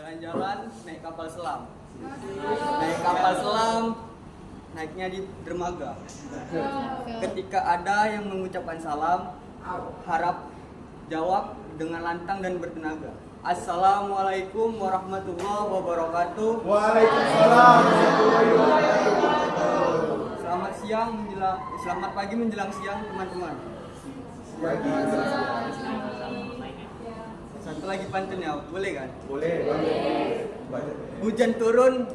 Jalan-jalan naik kapal selam. Naik kapal selam, naiknya di dermaga. Ketika ada yang mengucapkan salam, harap jawab dengan lantang dan bertenaga. Assalamualaikum warahmatullahi wabarakatuh. Waalaikumsalam warahmatullahi wabarakatuh. Selamat pagi menjelang siang teman-teman. Satu lagi pantun ya, boleh kan? Boleh. Hujan turun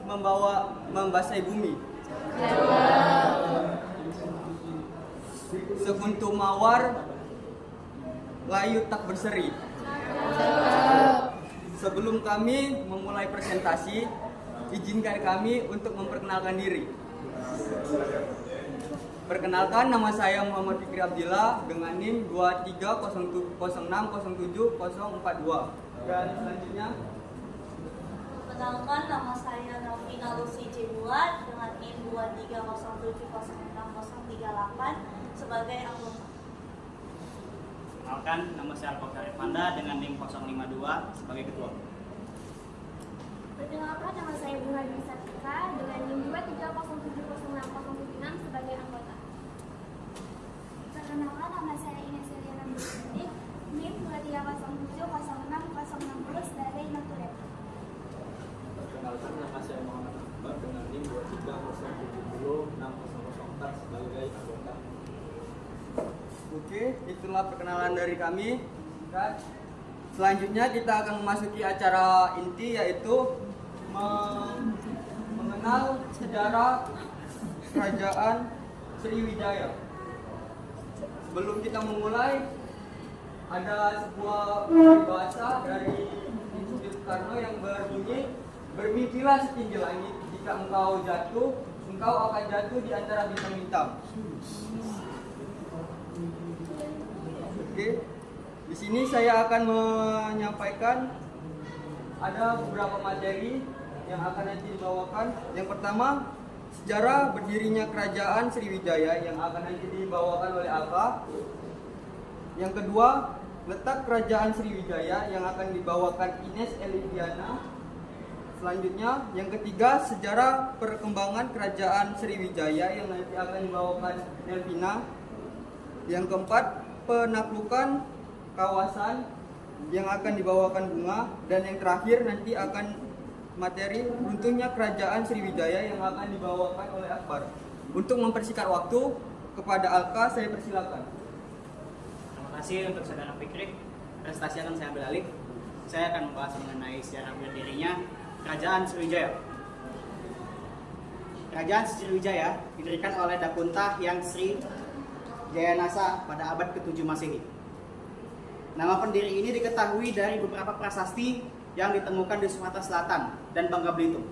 membasahi bumi. Sekuntum mawar layu tak berseri. Sebelum kami memulai presentasi, izinkan kami untuk memperkenalkan diri. Perkenalkan, nama saya Muhammad Fikri Abdillah dengan NIM 2306074042. Dan selanjutnya, Perkenalkan, nama saya Novina Lucy Cibuat dengan NIM 2307060038 sebagai anggota. Perkenalkan, nama saya Alfa Karipanda dengan NIM 052 sebagai ketua. Perkenalkan, nama saya Bunga Dwi Satika dengan NIM 2307060076 sebagai anggota. Perkenalkan, nama saya Ines Eliana Mbak NIM 2307060060 sebagai notulen. Perkenalkan, nama saya Muhammad Akbar dengan NIM 2307060004 sebagai anggota. oke, itulah perkenalan dari kami. Dan selanjutnya kita akan memasuki acara inti, yaitu mengenal sejarah Kerajaan Sriwijaya. Sebelum kita memulai, ada sebuah bahasa dari Institut Soekarno yang berbunyi, bermimpilah setinggi langit, jika engkau jatuh, engkau akan jatuh di antara bintang-bintang. Oke, di sini saya akan menyampaikan ada beberapa materi yang akan nanti dibawakan. Yang pertama, sejarah berdirinya Kerajaan Sriwijaya yang akan nanti dibawakan oleh Alfa. Yang kedua, letak Kerajaan Sriwijaya yang akan dibawakan Ines Eliviana. Selanjutnya, yang ketiga, sejarah perkembangan Kerajaan Sriwijaya yang nanti akan dibawakan Elvina. Yang keempat, penaklukan kawasan yang akan dibawakan Bunga. Dan yang terakhir nanti akan materi runtuhnya Kerajaan Sriwijaya yang akan dibawakan oleh Akbar. Untuk mempersingkat waktu, kepada Alka saya persilakan. Terima kasih untuk saudara Fikri. Prestasi akan saya ambil alih. Saya akan membahas mengenai sejarah berdirinya Kerajaan Sriwijaya. Kerajaan Sriwijaya didirikan oleh Dapunta Hyang Sri Jayanasa pada abad ke-7 Masehi. Nama pendiri ini diketahui dari beberapa prasasti yang ditemukan di Sumatera Selatan dan Bangka Belitung,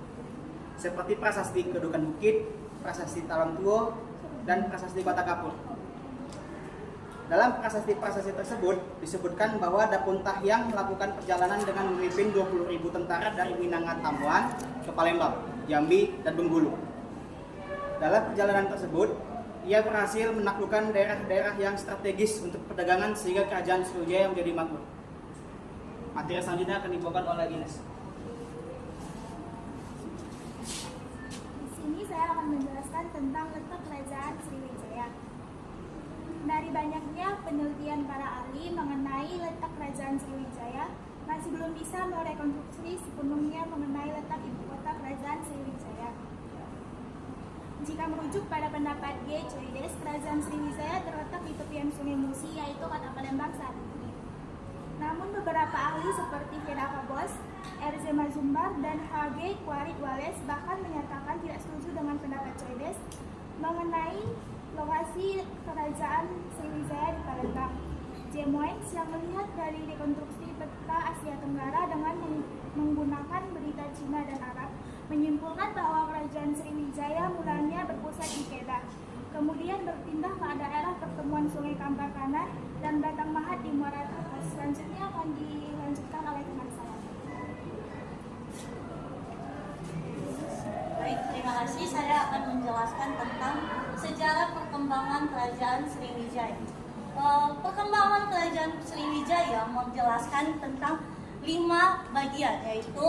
seperti prasasti Kedukan Bukit, prasasti Talang Tuo, dan prasasti Kota Kapur. Dalam prasasti-prasasti tersebut disebutkan bahwa Dapunta Hyang melakukan perjalanan dengan memimpin 20.000 tentara dari Minangkat Tambuan ke Palembang, Jambi, dan Bengkulu. Dalam perjalanan tersebut, ia berhasil menaklukkan daerah-daerah yang strategis untuk perdagangan sehingga Kerajaan Sriwijaya menjadi makmur. Materi selanjutnya akan dibawakan oleh Ines. Di sini saya akan menjelaskan tentang letak Kerajaan Sriwijaya. Dari banyaknya penelitian para ahli mengenai letak Kerajaan Sriwijaya, masih belum bisa merekonstruksi sepenuhnya mengenai letak ibu kota Kerajaan Sriwijaya. Jika merujuk pada pendapat G. Coides, Kerajaan Sriwijaya terletak di tepian Sungai Musi, yaitu kota Palembang saat ini. Namun beberapa ahli seperti Vedaka Bos, R.Z. Mazumbar, dan H.G. Quarit Wales bahkan menyatakan tidak setuju dengan pendapat Coides mengenai lokasi Kerajaan Sriwijaya di Palembang. J. Moines yang melihat dari rekonstruksi peta Asia Tenggara dengan menggunakan berita Cina dan Arab menyimpulkan bahwa Kerajaan Sriwijaya mulanya berpusat di Kedah, kemudian berpindah ke daerah pertemuan Sungai Kampar Kanan dan Batang Mahat di Muara Tapas. Selanjutnya akan dilanjutkan oleh teman saya. Baik, terima kasih. Saya akan menjelaskan tentang sejarah perkembangan Kerajaan Sriwijaya. Perkembangan Kerajaan Sriwijaya menjelaskan tentang 5 bagian, yaitu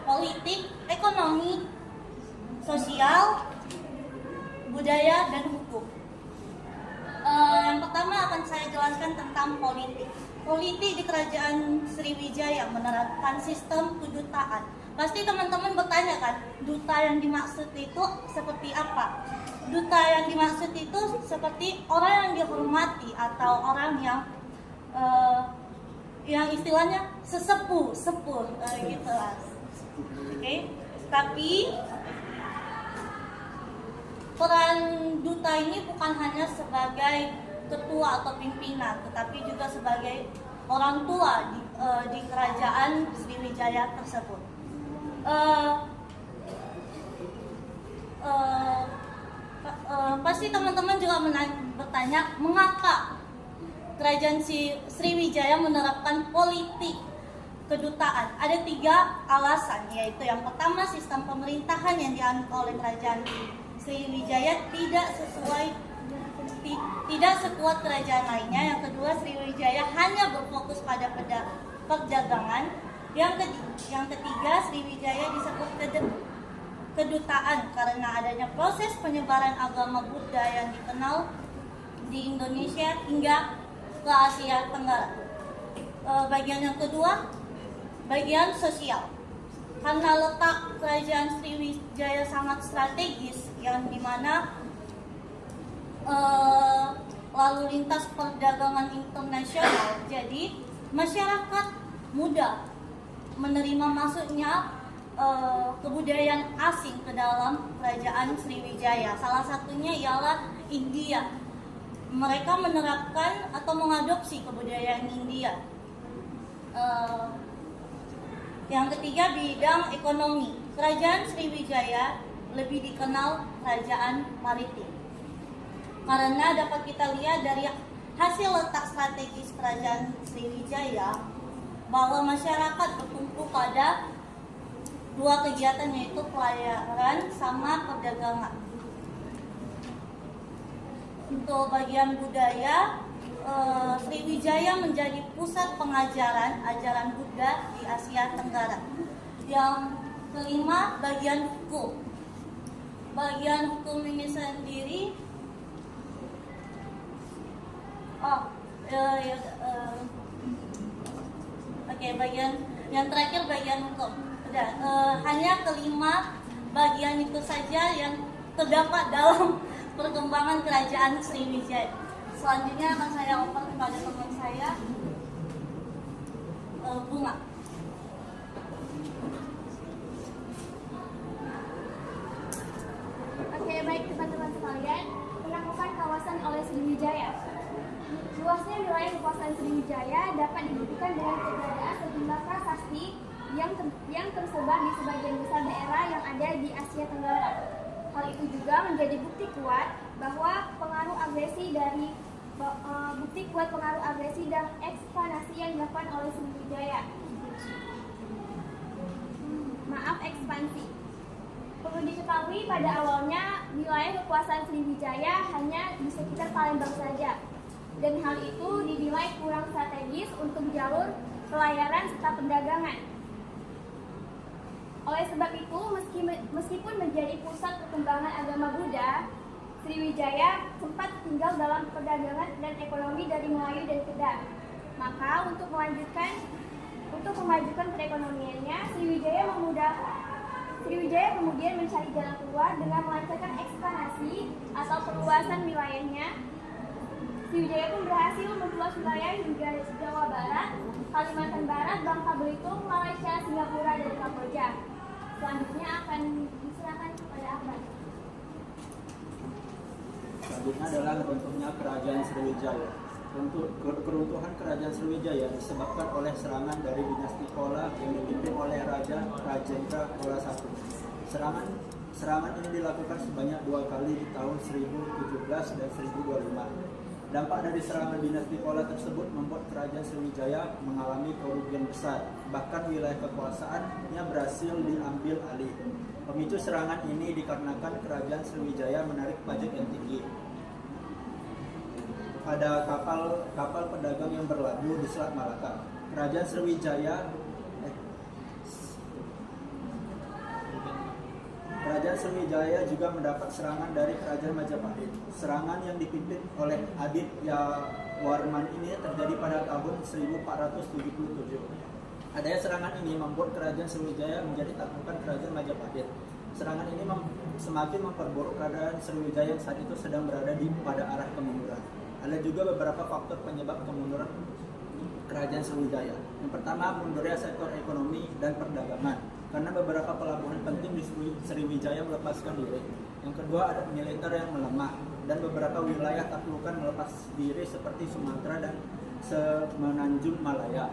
politik, ekonomi, sosial, budaya, dan hukum. Yang pertama akan saya jelaskan tentang politik. Politik di Kerajaan Sriwijaya menerapkan sistem kedutaan. Pasti teman-teman bertanya kan, duta yang dimaksud itu seperti apa? Duta yang dimaksud itu seperti orang yang dihormati atau orang yang istilahnya sesepuh gitu lah. Oke. Tapi peran duta ini bukan hanya sebagai ketua atau pimpinan, tetapi juga sebagai orang tua di kerajaan Sriwijaya tersebut. Pasti teman-teman juga bertanya, mengapa kerajaan Sriwijaya menerapkan politik kedutaan? Ada 3 alasan, yaitu yang pertama, sistem pemerintahan yang dianut oleh kerajaan Sriwijaya tidak sekuat kerajaan lainnya. Yang kedua, Sriwijaya hanya berfokus pada perdagangan. Yang ketiga, Sriwijaya disebut kedutaan karena adanya proses penyebaran agama Buddha yang dikenal di Indonesia hingga ke Asia Tenggara. Bagian yang kedua, bagian sosial. Karena letak kerajaan Sriwijaya sangat strategis, yang dimana lalu lintas perdagangan internasional, jadi masyarakat mudah menerima masuknya kebudayaan asing ke dalam kerajaan Sriwijaya. Salah satunya ialah India. Mereka menerapkan atau mengadopsi kebudayaan India. Yang ketiga, bidang ekonomi. Kerajaan Sriwijaya lebih dikenal kerajaan maritim. Karena dapat kita lihat dari hasil letak strategis kerajaan Sriwijaya bahwa masyarakat bertumpu pada 2 kegiatan, yaitu pelayaran sama perdagangan. Untuk bagian budaya, Sriwijaya menjadi pusat pengajaran ajaran Buddha di Asia Tenggara. Yang kelima, bagian hukum. Bagian hukum ini sendiri bagian yang terakhir, bagian hukum. Hanya kelima bagian itu saja yang terdapat dalam perkembangan kerajaan Sriwijaya. Selanjutnya akan saya oper kepada teman saya, Bunga. Oke, baik teman-teman sekalian, penaklukan kawasan oleh Sriwijaya. Luasnya wilayah kekuasaan Sriwijaya dapat dibuktikan dengan keberadaan sejumlah prasasti yang tersebar di sebagian besar daerah yang ada di Asia Tenggara. Hal itu juga menjadi bukti kuat pengaruh agresi dan ekspansi yang dilakukan oleh Sriwijaya. Ekspansi. Perlu diketahui pada awalnya wilayah kekuasaan Sriwijaya hanya di sekitar Palembang saja. Dan hal itu dinilai kurang strategis untuk jalur pelayaran serta perdagangan. Oleh sebab itu, meskipun menjadi pusat perkembangan agama Buddha, Sriwijaya sempat tinggal dalam perdagangan dan ekonomi dari Melayu dan Kedah. Maka untuk memajukan perekonomiannya, Sriwijaya kemudian mencari jalan keluar dengan melancarkan ekspansi atau perluasan wilayahnya. Sriwijaya pun berhasil memperluas wilayah hingga Jawa Barat, Kalimantan Barat, Bangka Belitung, Malaysia, Singapura, dan Kamboja. Selanjutnya akan diserahkan kepada Akbar. Selanjutnya adalah bentuknya kerajaan Sriwijaya. Untuk keruntuhan kerajaan Sriwijaya disebabkan oleh serangan dari dinasti Chola yang dipimpin oleh Raja Rajendra Chola I. Serangan ini dilakukan sebanyak 2 kali di tahun 1017 dan 1025. Dampak dari serangan dinasti Chola tersebut membuat kerajaan Sriwijaya mengalami kerugian besar. Bahkan wilayah kekuasaannya berhasil diambil alih. Pemicu serangan ini dikarenakan kerajaan Sriwijaya menarik pajak yang tinggi pada kapal pedagang yang berlabuh di Selat Malaka. Kerajaan Sriwijaya Kerajaan Sriwijaya juga mendapat serangan dari Kerajaan Majapahit. Serangan yang dipimpin oleh Aditya Warman ini terjadi pada tahun 1477. Adanya serangan ini membuat Kerajaan Sriwijaya menjadi taklukan Kerajaan Majapahit. Serangan ini semakin memperburuk keadaan Sriwijaya yang saat itu sedang berada pada arah kemunduran. Ada juga beberapa faktor penyebab kemunduran Kerajaan Sriwijaya. Yang pertama, mundurnya sektor ekonomi dan perdagangan, karena beberapa pelabuhan penting di Sriwijaya melepaskan diri. Yang kedua, ada militer yang melemah, dan beberapa wilayah taklukan melepas diri seperti Sumatera dan Semenanjung Malaya.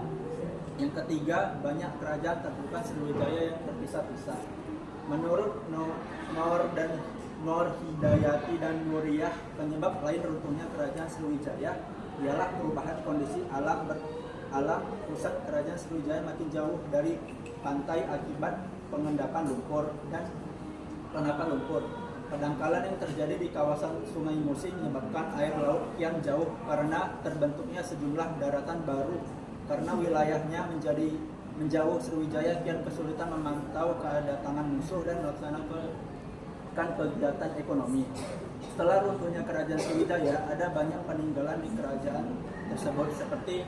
Yang ketiga, banyak kerajaan taklukan Sriwijaya yang terpisah-pisah. Menurut Nur Hidayati dan Nuriyah, penyebab lain runtuhnya Kerajaan Sriwijaya ialah perubahan kondisi alam pusat Kerajaan Sriwijaya makin jauh dari pantai akibat pengendapan lumpur. Pendangkalan yang terjadi di kawasan Sungai Musi menyebabkan air laut kian jauh karena terbentuknya sejumlah daratan baru. Karena wilayahnya menjauh, Sriwijaya kian kesulitan memantau kedatangan musuh dan melaksanakan kegiatan ekonomi. Setelah runtuhnya Kerajaan Sriwijaya, ada banyak peninggalan di kerajaan tersebut seperti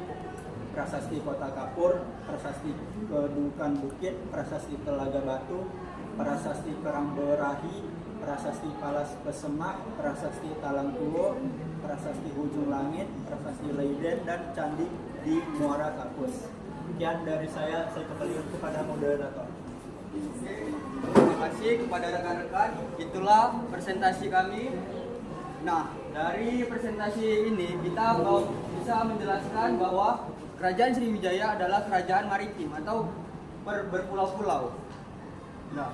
Prasasti Kota Kapur, Prasasti Kedukan Bukit, Prasasti Telaga Batu, Prasasti Kerangberahi, Prasasti Palas Pesemak, Prasasti Talang Tuwo, Prasasti Hujung Langit, Prasasti Leiden, dan Candi di Muara Kapus. Sekian dari saya kembali kepada moderator. Terima kasih kepada rekan-rekan. Itulah presentasi kami. Nah, dari presentasi ini kita bisa menjelaskan bahwa Kerajaan Sriwijaya adalah kerajaan maritim atau berpulau-pulau. Nah,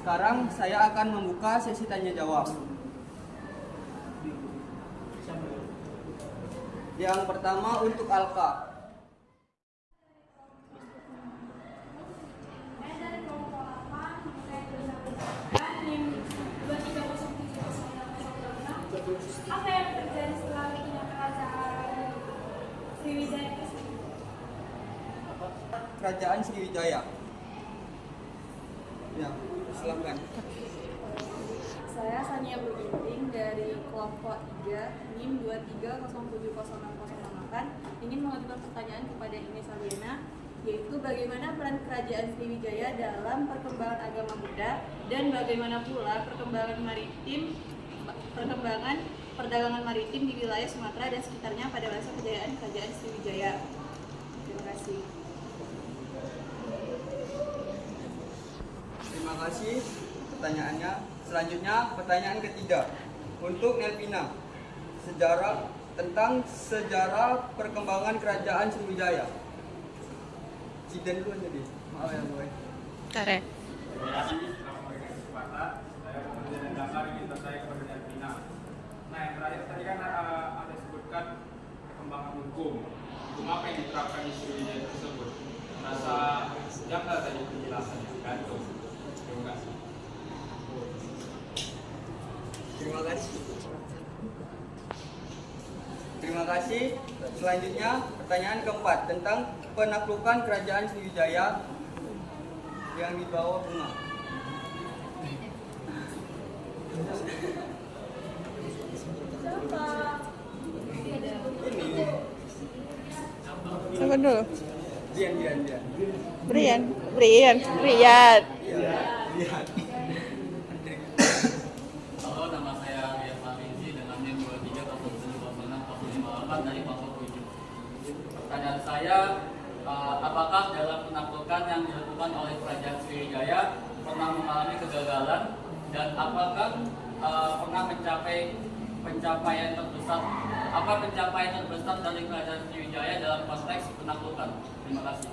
sekarang saya akan membuka sesi tanya jawab. Yang pertama untuk Alka. Apa yang terjadi setelah runtuhnya Kerajaan Sriwijaya tersebut? Kerajaan Sriwijaya. Ya, silakan. Saya Sania Buginting dari kelompok 3 NIM 23070608 ingin mengajukan pertanyaan kepada Ines Aliena, yaitu bagaimana peran Kerajaan Sriwijaya dalam perkembangan agama Buddha dan bagaimana pula perkembangan perdagangan maritim di wilayah Sumatera dan sekitarnya pada masa kejayaan Kerajaan Sriwijaya. Terima kasih. Terima kasih pertanyaannya. Selanjutnya pertanyaan ketiga untuk Nelvina. Tentang sejarah perkembangan Kerajaan Sriwijaya. Ciden dulu aja deh. Maaf ya, boy. Kare. Terima kasih telah memberikan kesempatan. Saya memberikan dasar minta saya kepada Nelvina. Nah, yang terakhir tadi kan ada sebutkan perkembangan hukum apa yang diterapkan di Sriwijaya tersebut. Rasa janggal tadi penjelasannya. Gantung. Terima kasih. Terima kasih. Terima kasih. Selanjutnya pertanyaan keempat tentang penaklukan Kerajaan Sriwijaya yang dibawa Bunga. Ini Siapa dulu? Dian. Brian. Iya, lihat. Halo, nama saya Rian Marinci dengan NIM 23070658 dari Papua 7. Pertanyaan saya, apakah dalam penaklukan yang dilakukan oleh Kerajaan Sriwijaya pernah mengalami kegagalan dan apakah pernah mencapai pencapaian terbesar? Apa pencapaian terbesar dari Kerajaan Sriwijaya dalam konteks penaklukan? Terima kasih.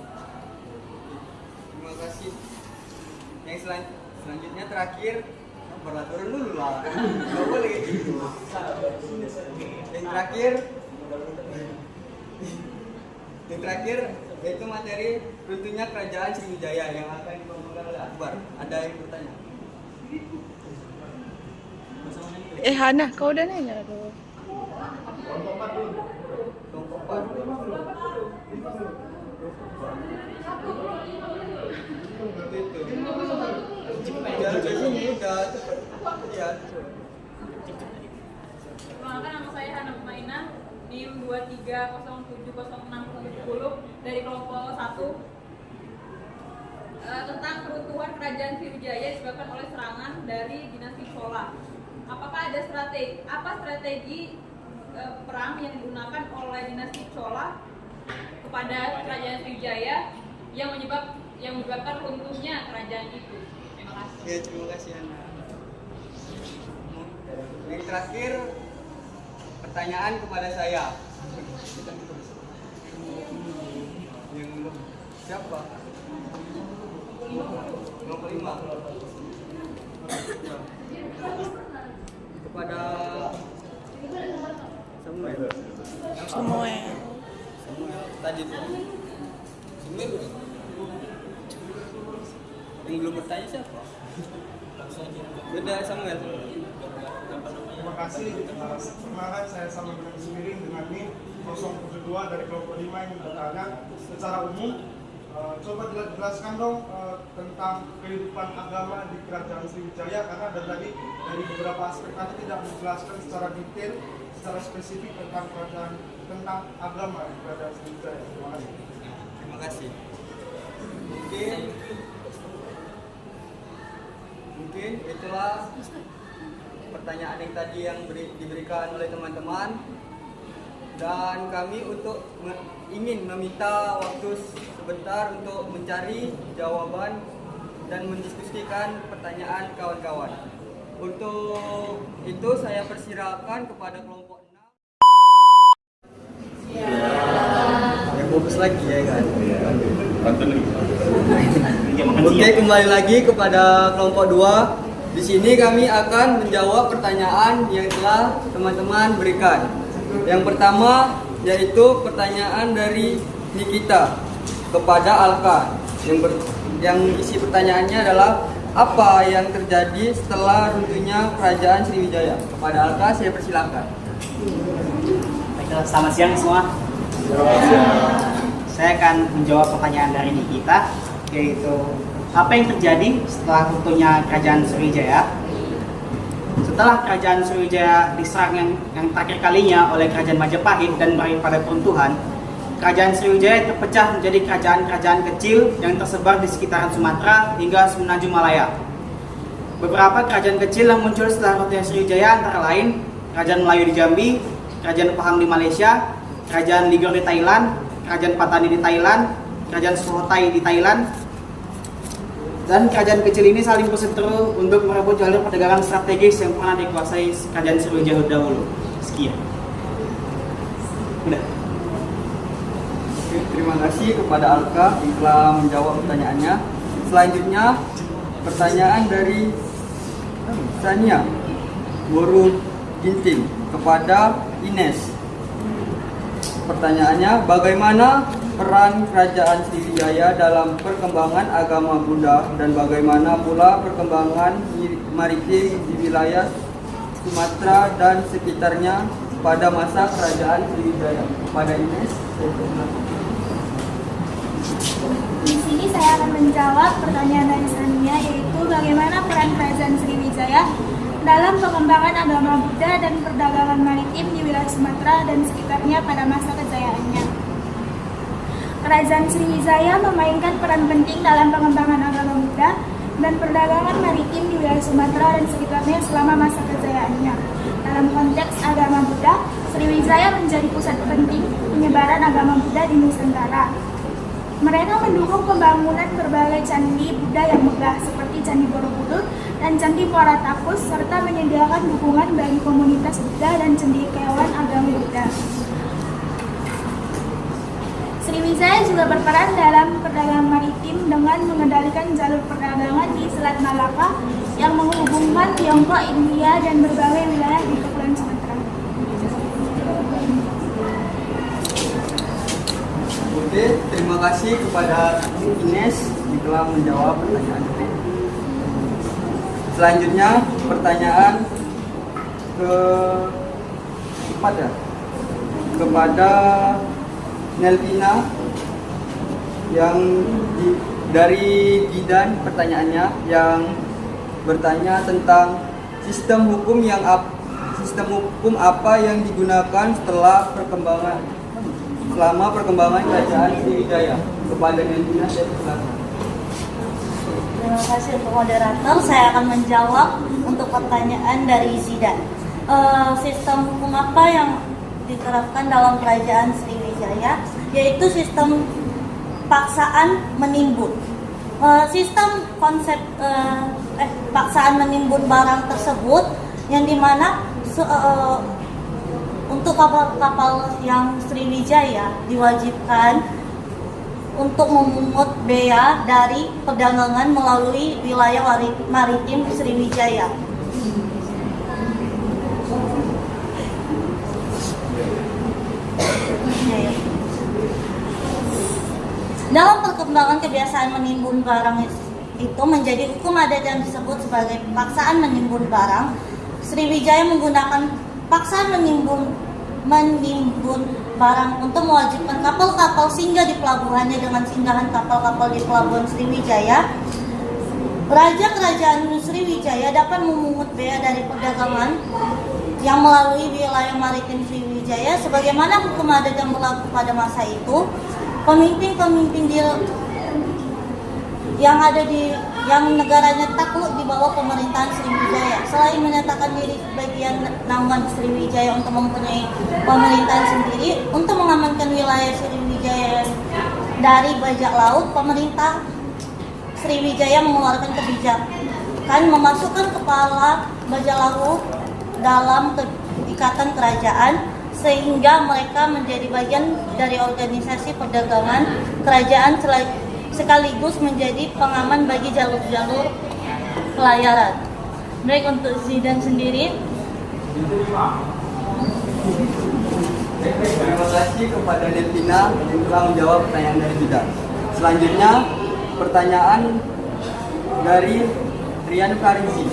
Terima kasih. Yang selanjutnya terakhir berlaporan dulu lah. Nggak boleh kayak gitu. Yang terakhir yaitu materi runtuhnya Kerajaan Sriwijaya yang akan dibawakan oleh Akbar. Ada yang bertanya? Hana, kau udah nanya tuh. Kelompok 4. di sini udah cepet. Ya. Perkenalkan, nama saya Hana Mainah, NIM 23070610 dari kelompok 1. Tentang keruntuhan kerajaan Sriwijaya disebabkan oleh serangan dari dinasti Chola. Apakah ada strategi perang yang digunakan oleh dinasti Chola kepada kerajaan Sriwijaya yang menyebabkan runtuhnya kerajaan itu? Terima kasih. Ya, terima kasih Ana. Yang terakhir pertanyaan kepada saya. Yang belum siapa? Nomor 5. Kepada Samuel. Samuel. Tadi itu. Samuel. Yang belum bertanya siapa? Beda Samuel. Terima kasih. Perkenalkan, saya Samuel Semiring dengan NIM 002 dari kelompok 5 yang bertanya secara umum. Coba jelaskan dong tentang kehidupan agama di kerajaan Sriwijaya, karena dari beberapa aspek tadi tidak menjelaskan secara detail, secara spesifik tentang agama di kerajaan Sriwijaya. Terima kasih. Terima kasih. Mungkin itulah pertanyaan yang tadi yang diberikan oleh teman-teman, dan kami ingin meminta waktu sebentar untuk mencari jawaban dan mendiskusikan pertanyaan kawan-kawan. Untuk itu saya persilakan kepada kelompok 6. Ya, fokus lagi ya kan. Oke, kembali lagi kepada kelompok 2. Di sini kami akan menjawab pertanyaan yang telah teman-teman berikan. Yang pertama yaitu pertanyaan dari Nikita kepada Alka. Yang isi pertanyaannya adalah apa yang terjadi setelah runtuhnya kerajaan Sriwijaya? Kepada Alka saya persilakan. Baiklah, selamat siang semua. Saya akan menjawab pertanyaan dari Nikita, yaitu apa yang terjadi setelah runtuhnya kerajaan Sriwijaya? Setelah kerajaan Sriwijaya diserang yang terakhir kalinya oleh kerajaan Majapahit dan berakhir pada keruntuhan, kerajaan Sriwijaya terpecah menjadi kerajaan-kerajaan kecil yang tersebar di sekitaran Sumatera hingga semenanjung Malaya. Beberapa kerajaan kecil yang muncul setelah runtuhnya Sriwijaya antara lain Kerajaan Melayu di Jambi, Kerajaan Pahang di Malaysia, Kerajaan Ligor di Thailand, Kerajaan Patani di Thailand, Kerajaan Suhothai di Thailand. Dan kerajaan kecil ini saling berseteru untuk merebut jalur perdagangan strategis yang pernah dikuasai kerajaan Sriwijaya dahulu. Sekian. Udah. Oke, terima kasih kepada Alka yang telah menjawab pertanyaannya. Selanjutnya pertanyaan dari Sania Guru Ginting kepada Ines. Pertanyaannya, bagaimana peran kerajaan Sriwijaya dalam perkembangan agama Buddha dan bagaimana pula perkembangan maritim di wilayah Sumatera dan sekitarnya pada masa kerajaan Sriwijaya? Pada Ines. Di sini saya akan menjawab pertanyaan dari Sania, yaitu bagaimana peran kerajaan Sriwijaya dalam pengembangan agama Buddha dan perdagangan maritim di wilayah Sumatera dan sekitarnya pada masa kejayaannya. Kerajaan Sriwijaya memainkan peran penting dalam pengembangan agama Buddha dan perdagangan maritim di wilayah Sumatera dan sekitarnya selama masa kejayaannya. Dalam konteks agama Buddha, Sriwijaya menjadi pusat penting penyebaran agama Buddha di Nusantara. Mereka mendukung pembangunan berbagai candi Buddha yang megah seperti Candi Borobudur dan Candi Muara Takus, serta menyediakan dukungan bagi komunitas Buddha dan cendekiawan agama Buddha. Sriwijaya juga berperan dalam perdagangan maritim dengan mengendalikan jalur perdagangan di Selat Malaka yang menghubungkan Tiongkok, India, dan berbagai wilayah di Kepulauan Sumatera. Oke, terima kasih kepada Ines yang telah menjawab pertanyaan ini. Selanjutnya pertanyaan keempat ya, kepada Nelvina yang dari bidan pertanyaannya yang bertanya tentang sistem hukum apa yang digunakan selama perkembangan kerajaan Sriwijaya. Kepada Nentina saya persilakan. Terima kasih untuk moderator. Saya akan menjawab untuk pertanyaan dari Zidan. Sistem hukum apa yang diterapkan dalam kerajaan Sriwijaya? Yaitu sistem paksaan menimbun. Sistem konsep paksaan menimbun barang tersebut yang dimana untuk kapal-kapal yang Sriwijaya diwajibkan untuk memungut bea dari perdagangan melalui wilayah maritim Sriwijaya. Dalam perkembangan kebiasaan menimbun barang itu menjadi hukum adat yang disebut sebagai paksaan menimbun barang. Sriwijaya menggunakan paksaan menimbun barang untuk mewajibkan kapal-kapal singgah di pelabuhannya dengan singgahan kapal-kapal di pelabuhan Sriwijaya. Raja Kerajaan Sriwijaya dapat memungut bea dari perdagangan yang melalui wilayah maritim Sriwijaya sebagaimana hukum adat yang berlaku pada masa itu. Pemimpin-pemimpin yang negaranya takluk di bawah pemerintahan Sriwijaya selain menyatakan diri bagian naungan Sriwijaya untuk mempunyai pemerintahan sendiri untuk mengamankan wilayah Sriwijaya dari bajak laut, pemerintah Sriwijaya mengeluarkan kebijakan memasukkan kepala bajak laut dalam ikatan kerajaan sehingga mereka menjadi bagian dari organisasi perdagangan kerajaan sekaligus menjadi pengaman bagi jalur-jalur pelayaran. Baik, untuk Zidan sendiri. Terima kasih kepada Nentina yang telah menjawab pertanyaan dari Zidan. Selanjutnya pertanyaan dari Rian Farizi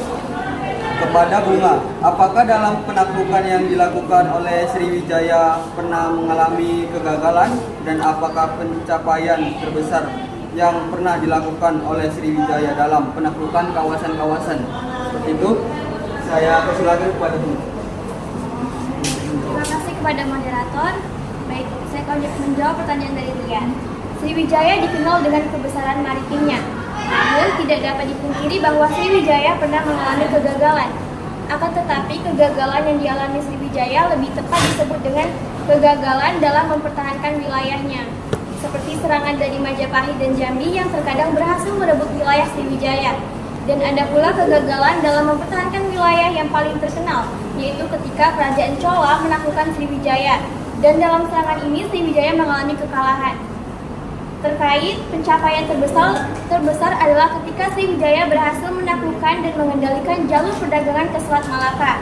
kepada Bunga. Apakah dalam penaklukan yang dilakukan oleh Sriwijaya pernah mengalami kegagalan dan apakah pencapaian terbesar yang pernah dilakukan oleh Sriwijaya dalam penaklukan kawasan-kawasan seperti itu? Saya persilakan kepada Bunga. Terima kasih kepada moderator. Baik, saya akan menjawab pertanyaan dari Rian. Sriwijaya dikenal dengan kebesaran maritimnya. Namun tidak dapat dipungkiri bahwa Sriwijaya pernah mengalami kegagalan. Akan tetapi kegagalan yang dialami Sriwijaya lebih tepat disebut dengan kegagalan dalam mempertahankan wilayahnya. Seperti serangan dari Majapahit dan Jambi yang terkadang berhasil merebut wilayah Sriwijaya. Dan ada pula kegagalan dalam mempertahankan wilayah yang paling terkenal, yaitu ketika Kerajaan Chola menaklukkan Sriwijaya. Dan dalam serangan ini Sriwijaya mengalami kekalahan. Terkait pencapaian terbesar adalah ketika Sriwijaya berhasil menaklukkan dan mengendalikan jalur perdagangan ke Selat Malaka.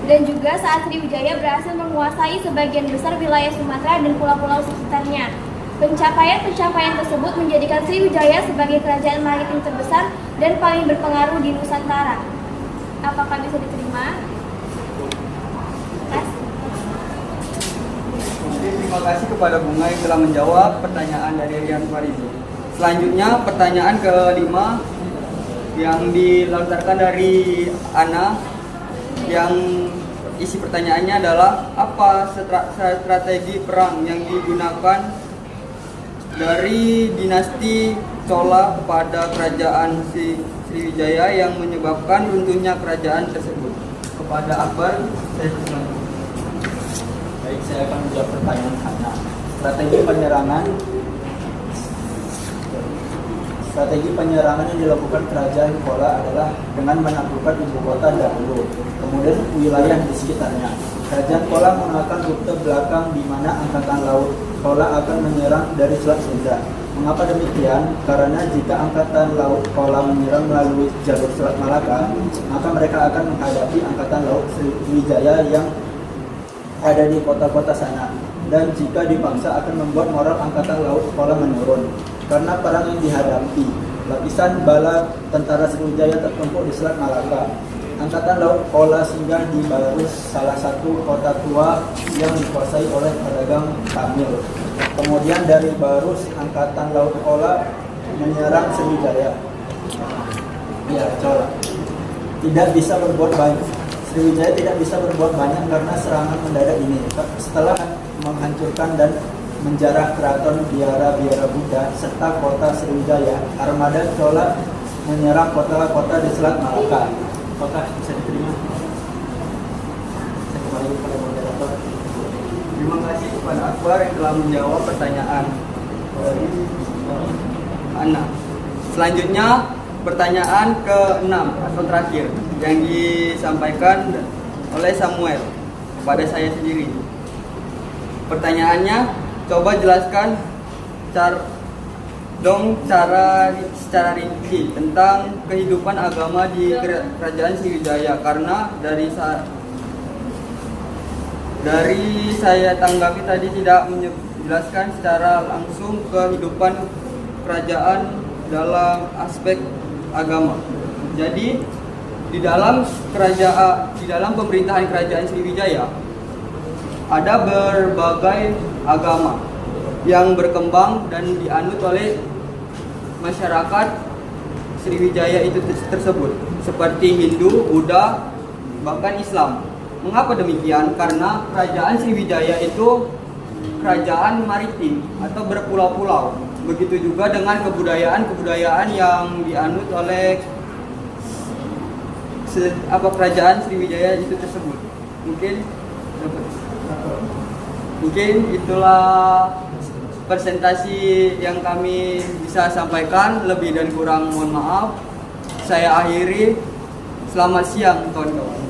Dan juga saat Sriwijaya berhasil menguasai sebagian besar wilayah Sumatera dan pulau-pulau sekitarnya. Pencapaian tersebut menjadikan Sriwijaya sebagai kerajaan maritim terbesar dan paling berpengaruh di Nusantara. Apakah bisa diterima? Terima kasih kepada Bunga yang telah menjawab pertanyaan dari Rian Farizi. Selanjutnya pertanyaan kelima yang dilontarkan dari Ana, yang isi pertanyaannya adalah apa strategi perang yang digunakan dari dinasti Chola kepada kerajaan Sriwijaya yang menyebabkan runtuhnya kerajaan tersebut. Kepada Akbar, saya persilakan. Baik, saya akan menjawab pertanyaan Hana. Strategi penyerangan yang dilakukan kerajaan Chola adalah dengan menaklukkan ibu kota dahulu, kemudian wilayah di sekitarnya. Kerajaan Chola menggunakan rute belakang di mana angkatan laut Chola akan menyerang dari Selat Sunda. Mengapa demikian? Karena jika angkatan laut Chola menyerang melalui jalur Selat Malaka, maka mereka akan menghadapi angkatan laut Sriwijaya yang ada di kota-kota sana, dan jika dipaksa akan membuat moral angkatan laut Chola menurun. Karena perang yang dihadapi, lapisan bala tentara Sriwijaya tertumpuk di Selat Malaka. Angkatan laut Chola singgah di Barus, salah satu kota tua yang dikuasai oleh pedagang Tamil. Kemudian dari Barus, angkatan laut Chola menyerang Sriwijaya. Ya, Chola. tidak bisa berbuat banyak. Sriwijaya tidak bisa berbuat banyak karena serangan mendadak ini. Setelah menghancurkan dan menjarah keraton biara-biara Buddha serta kota Sriwijaya, armada Chola menyerang kota-kota di Selat Malaka. Apakah bisa diterima? Saya kembali kepada moderator. Terima kasih kepada Akbar yang telah menjawab pertanyaan dari Ana. Selanjutnya pertanyaan ke-6 atau terakhir yang disampaikan oleh Samuel kepada saya sendiri. Pertanyaannya, coba jelaskan secara rinci tentang kehidupan agama di Kerajaan Sriwijaya, karena dari saya tanggapi tadi tidak menjelaskan secara langsung kehidupan kerajaan dalam aspek agama. Jadi di dalam pemerintahan Kerajaan Sriwijaya ada berbagai agama yang berkembang dan dianut oleh masyarakat Sriwijaya itu tersebut, seperti Hindu, Buddha, bahkan Islam. Mengapa demikian? Karena Kerajaan Sriwijaya itu kerajaan maritim atau berpulau-pulau. Begitu juga dengan kebudayaan yang dianut oleh Kerajaan Sriwijaya itu tersebut. Mungkin itulah presentasi yang kami bisa sampaikan. Lebih dan kurang mohon maaf. Saya akhiri. Selamat siang kawan-kawan.